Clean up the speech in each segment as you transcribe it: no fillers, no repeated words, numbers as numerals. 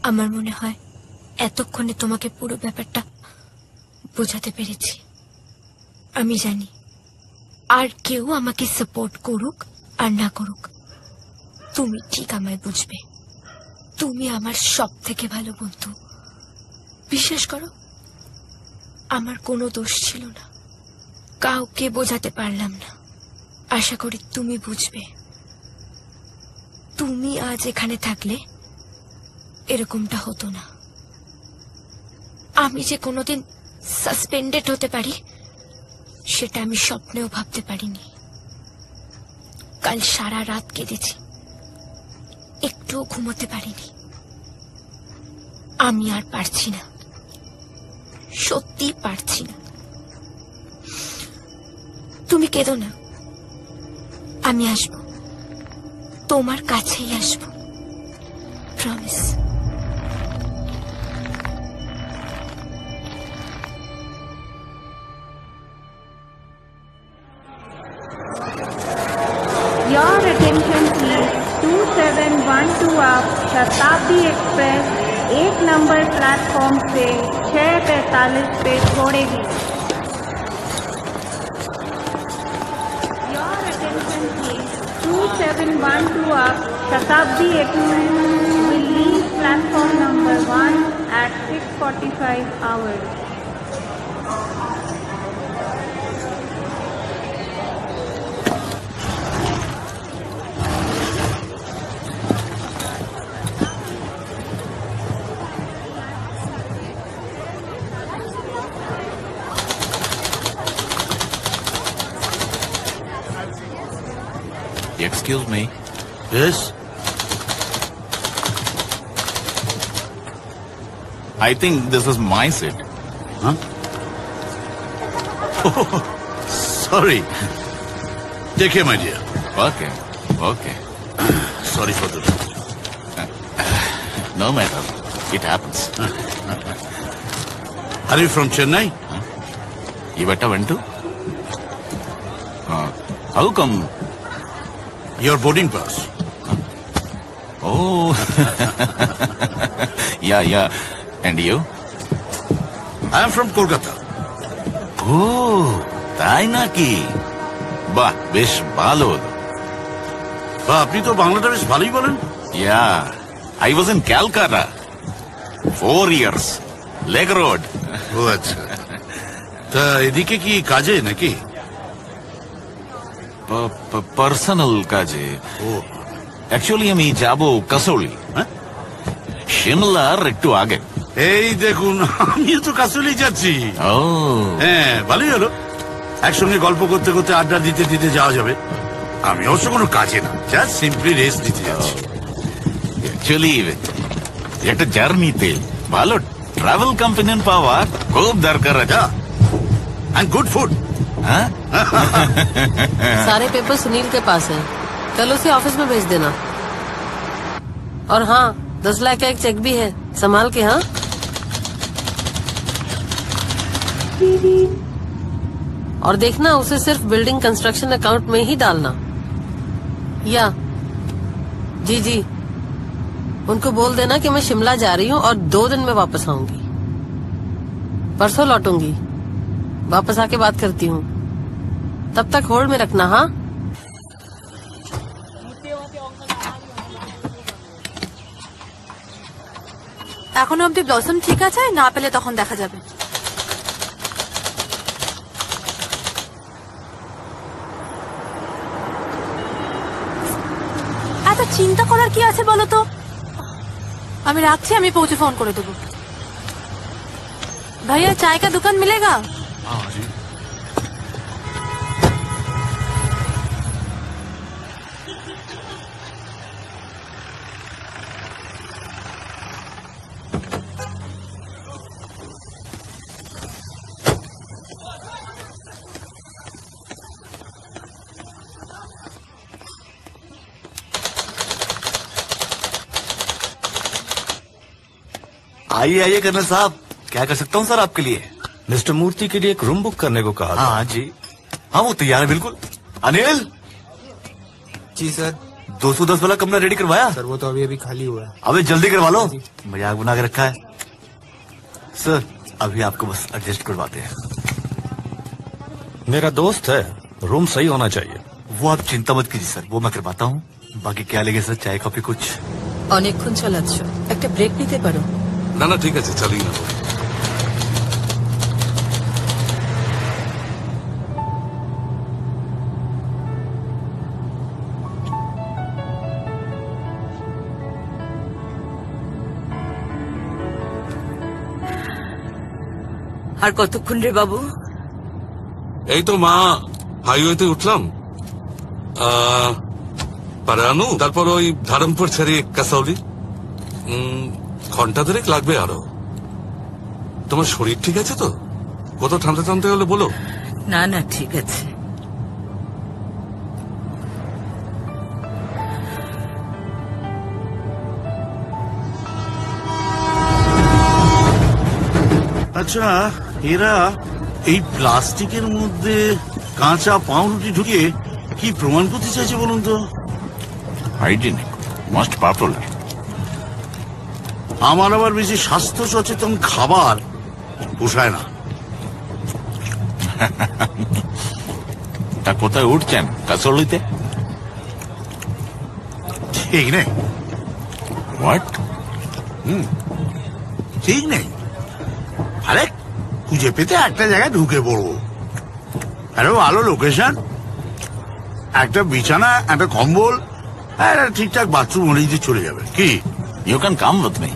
আমার মনে হয় এতক্ষণে তোমাকে পুরো ব্যাপারটা বোঝাতে পেরেছি। আমি জানি আর কেউ আমাকে সাপোর্ট করুক আর না করুক, তুমি ঠিক আমায় বুঝবে। তুমি আমার সব থেকে ভালো বন্ধু। বিশ্বাস করো, আমার কোনো দোষ ছিল না, কাউকে বোঝাতে পারলাম না। আশা করি তুমি বুঝবে। তুমি আজ এখানে থাকলে এরকমটা হতো না। আমি যে কোনোদিন সাসপেন্ডেড হতে পারি সেটা আমি স্বপ্নেও ভাবতে পারিনি। কাল সারা রাত কেঁদেছি, একটুও ঘুমোতে পারিনি। আমি আর পারছি না, সত্যি পারছি না। তুমি কেঁদো না, আমি আসবো, তোমার কাছেই আসবো, প্রমিস। Your attention please. 2712 आप शताब्दी एक्सप्रेस 1 नंबर प्लेटफॉर्म से 6:43 पे छोड़ेगी। Your attention please. 2712 आप शताब्दी express will leave platform number 1 at 6:45 hours. Excuse me. Yes? I think this is my seat. Huh? Oh, sorry. Take care, my dear. Okay. Okay. Sorry for the... No matter. It happens. Are you from Chennai? You better went to? How come? Your boarding pass. Oh. Yeah. And you? I am from Kolkata. Oh, তাই নাকি? বাহ, বেশ ভালো। বা আপনি তো বাংলাটা বেশ ভালোই বলেন। Yeah, I was in Calcutta. 4 years. Leg Road. ও আচ্ছা। তা এদিকে কি কাজে নাকি? পার্সোনাল কাজে। ও অ্যাকচুয়ালি আমি যাব কাসৌলি, শিমলার একটু আগে। এই দেখুন, আমিও তো কাসৌলি যাচ্ছি। ও হ্যাঁ, ভালোই হলো। একসঙ্গে গল্প করতে করতে আড্ডা দিতে দিতে যাওয়া যাবে। আমি অবশ্য কোনো কাজে না, জাস্ট সিম্পলি রেস্ট দিতে যাচ্ছি। অ্যাকচুয়ালি একটা জার্নিতে ভালো ট্রাভেল কোম্পানি পাওয়া খুব দরকার আছে। And good food. हाँ? सारे पेपर सुनील के पास हैं। कल उसे ऑफिस में भेज देना। और हाँ, 10 लाख का एक चेक भी है, संभाल के। हाँ, और देखना उसे सिर्फ बिल्डिंग कंस्ट्रक्शन अकाउंट में ही डालना। या जी उनको बोल देना कि मैं शिमला जा रही हूँ और 2 दिन में वापस आऊंगी। परसों लौटूंगी। वापस आके बात करती हूँ, तब तक होल्ड में रखना। हाँ, এখনো অব্দি ব্লসম ঠিক আছে, না পেলে তখন দেখা যাবে। এত চিন্তা করার কি আছে বলো তো? আমি রাখছি, আমি পৌঁছে ফোন করে দেবো। भैया चाय का दुकान मिलेगा? हाँ जी। आइए कर्नल साहब, क्या कर सकता हूँ सर आपके लिए? मिस्टर मूर्ति के लिए एक रूम बुक करने को कहा था। हाँ जी, हाँ वो तैयार है बिल्कुल। अनिल जी सर। 210 वाला कमरा रेडी करवाया? सर वो तो अभी खाली हुआ है। अबे जल्दी करवा लो, मजाक बना के रखा है। सर अभी आपको बस एडजस्ट करवाते हैं। मेरा दोस्त है, रूम सही होना चाहिए। वो आप चिंता मत कीजिए सर, वो मैं करवाता हूँ। बाकी क्या लगे सर, चाय कॉफी कुछ? অনেকক্ষণ চালাচ্ছ, একটা ব্রেক নিতে পারো। না না ঠিক আছে, চালিয়ে নেবো। আর কতক্ষণ রে বাবু? এই তো মা হাইওয়েতে উঠলাম, পারানু, তারপর ওই ধরমপুর ছেড়ে কাসাউলি, ঘন্টা ধরেক লাগবে আরো। তোমার শরীর ঠিক আছে তো? কত ঠান্ডা টানতে হলে বলো। না না ঠিক আছে। আচ্ছা, এরা এই প্লাস্টিকের মধ্যে কাঁচা পাউরুটি ঢুকিয়ে কি প্রমাণ করতে চাইছে বলুন তো? Hygienic, most popular. আমার আবার বেশি স্বাস্থ্য সচেতন খাবার পোষায় না। তা কোথায় উঠছেন? কাসলিতে? ঠিক নেই। হোয়াট? ঠিক নেই। আরে খুঁজে পেতে একটা জায়গায় ঢুকে পড়বো। আরে ভালো লোকেশন, একটা বিছানা, একটা কম্বল, একটা ঠিকঠাক বাথরুম হলেই যে চলে যাবে। কি? You can come with me.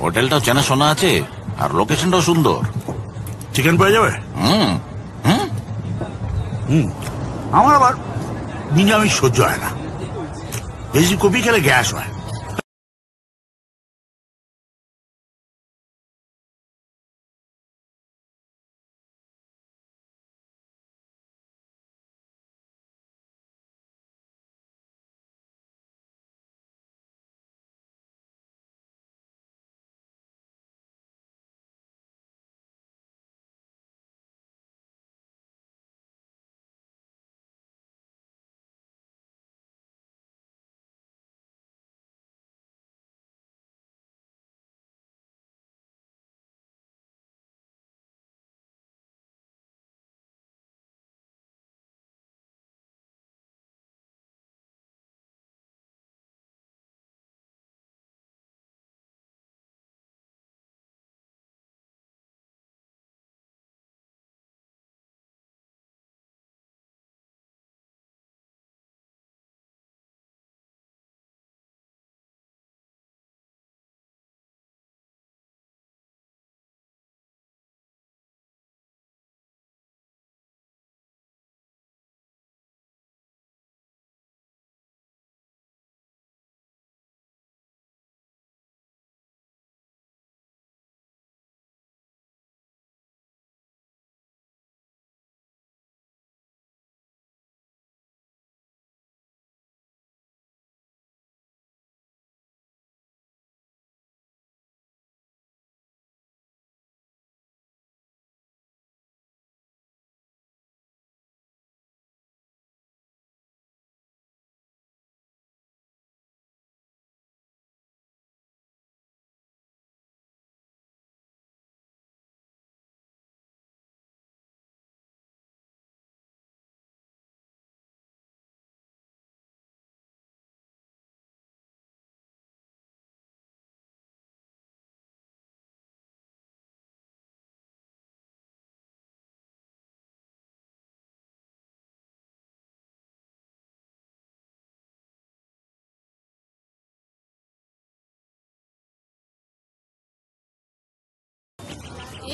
হোটেলটাও চেনাশোনা আছে আর লোকেশনটাও সুন্দর। চিকেন পাওয়া যাবে? আমার আবার নিরামিষ সহ্য হয় না, বেশি কপি খেলে গ্যাস হয়।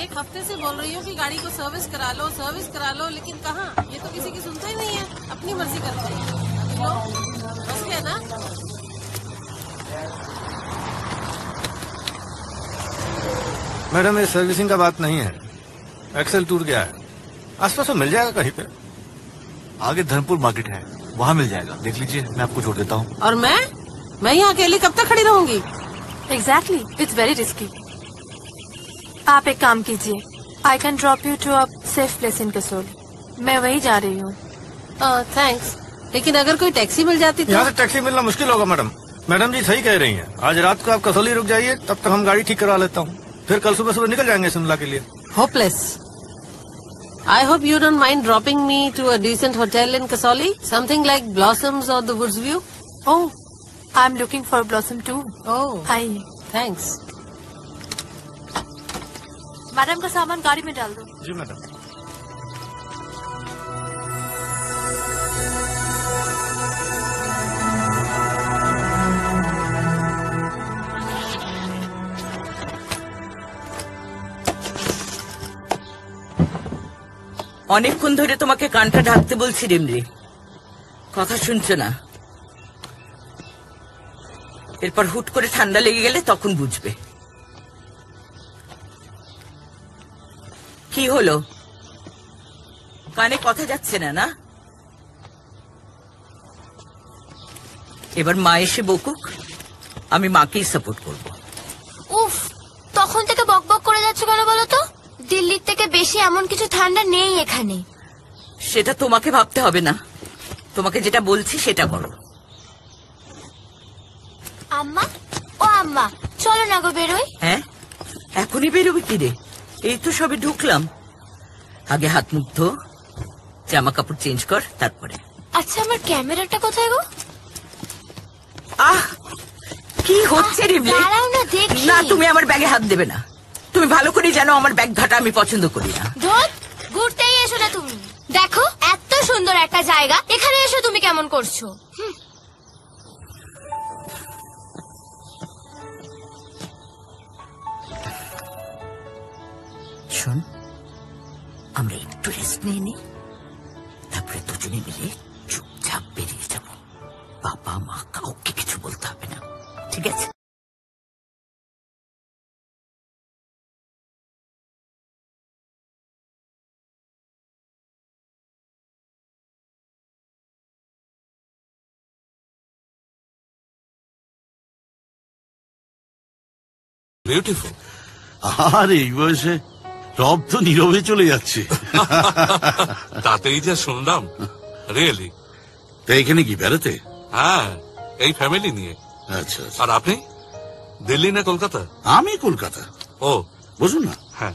एक हफ्ते से बोल रही हूँ कि गाड़ी को सर्विस करा लो, लेकिन कहाँ? ये तो किसी की सुनता ही नहीं है, अपनी मर्जी करते हैं। लो, बस गया ना? मैडम ये सर्विसिंग का बात नहीं है, एक्सेल टूट गया है, आसपास में मिल जाएगा कहीं पे। आगे धर्मपुर मार्केट है, वहाँ मिल जाएगा, देख लीजिए, मैं आपको छोड़ देता हूँ। और मैं यहाँ अकेली कब तक खड़ी रहूंगी? Exactly, it's very risky. आप एक काम कीजिए, I can drop you to a safe place in Kasauli. मैं वही जा रही हूँ। थैंक्स, लेकिन अगर कोई टैक्सी मिल जाती तो यहाँ से टैक्सी मिलना मुश्किल होगा मैडम। मैडम जी सही कह रही हैं। आज रात को आप कसौली रुक जाइए, तब तक हम गाड़ी ठीक करवा लेता हूँ। फिर कल सुबह सुबह निकल जाएंगे शिमला के लिए। Hopeless. I hope you don't mind dropping me to a decent hotel in Kasauli, something like Blossoms or the Woods View. Oh, I'm looking for Blossom too. Oh, आइए। thanks. मैडम का सामान गाड़ी में डाल दो। जी मैडम। অনেকক্ষণ ধরে তোমাকে কানটা ঢাকতে বলছি রিমরি, কথা শুনছো না। এরপর হুট করে ঠান্ডা লেগে গেলে তখন বুঝবে। কি হলো, কানে কথা যাচ্ছে না? না, এবার মা এসে বকুক, আমি মাকেই সাপোর্ট করব। উফ, তখন থেকে বকবক করে যাচ্ছ কেন বলো তো? দিল্লির থেকে বেশি এমন কিছু ঠান্ডা নেই এখানে। সেটা তোমাকে ভাবতে হবে না, তোমাকে যেটা বলছি সেটা করো। আম্মা, ও আম্মা, চলো না গো বেরোই। হ্যাঁ, এখনই বেরোবে কি রে? এই তো সবে ঢুকলাম। আগে হাত মুখ ধো, জামা কাপড় চেঞ্জ কর, তারপরে। আচ্ছা, আমার ক্যামেরাটা কোথায় গো? আহ, কি হচ্ছে রিমলি? দাঁড়াও না দেখি। না, তুমি আমার ব্যাগে হাত দেবে না। তুমি ভালো করে জানো আমার ব্যাগ ঘাটা আমি পছন্দ করি না। ধর, ঘুরতেই এসো না তুমি। দেখো, এত সুন্দর একটা জায়গা, এখানে এসো তুমি কেমন করছো? শোন, আমরা একটু রেস্ট নিয়ে নিই, তারপরে দুজনে মিলে চুপচাপ বেরিয়ে যাব। বাবা মা কাউকে কিছু বলতে হবে না, ঠিক আছে? বিউটিফুল। আর এই বয়সে সব তো নীরবে চলে যাচ্ছে। তাতেই যা শুনলাম, রিয়েলি। তা এখানে কি বেড়াতে? হ্যাঁ, এই ফ্যামিলি নিয়ে। আচ্ছা। আর আপনি দিল্লি না কলকাতা? আমি কলকাতা। ও, বসুন না। হ্যাঁ।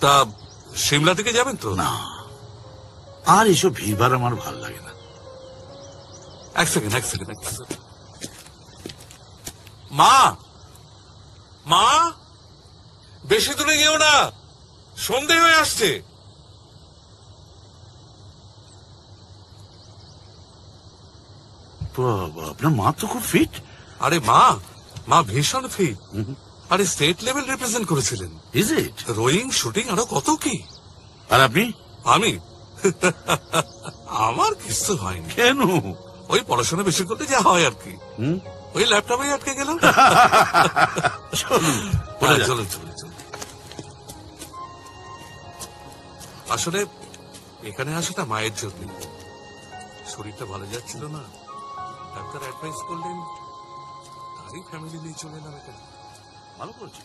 তা সিমলা থেকে যাবেন তো? না, আর এসব ভিড়ভাড় আমার ভালো লাগে না। এক সেকেন্ড। মা, মা, বেশি দূরে যেও না, সন্ধে হয়ে আসছে। বাবা, আপনার মা তো খুব ফিট। আরে মা ভীষণ ফিট। আরে স্টেট লেভেল রিপ্রেজেন্ট করেছিলেন। Is it? রোয়িং, শুটিং, আরো কত কি। আর আপনি? আমি আমার কিছু হয়নি। কেন? ওই পড়াশোনা বেশি করতে যা হয় আর কি। ওই ল্যাপটপে আটকে গেলাম। চলুন। আসলে এখানে আসাটা মায়ের জন্য। শরীরটা ভালো যাচ্ছিল না, ডাক্তার অ্যাডভাইস করলেন, তারই ফ্যামিলি নিয়ে চলে এলাম এখানে। ভালো করছি।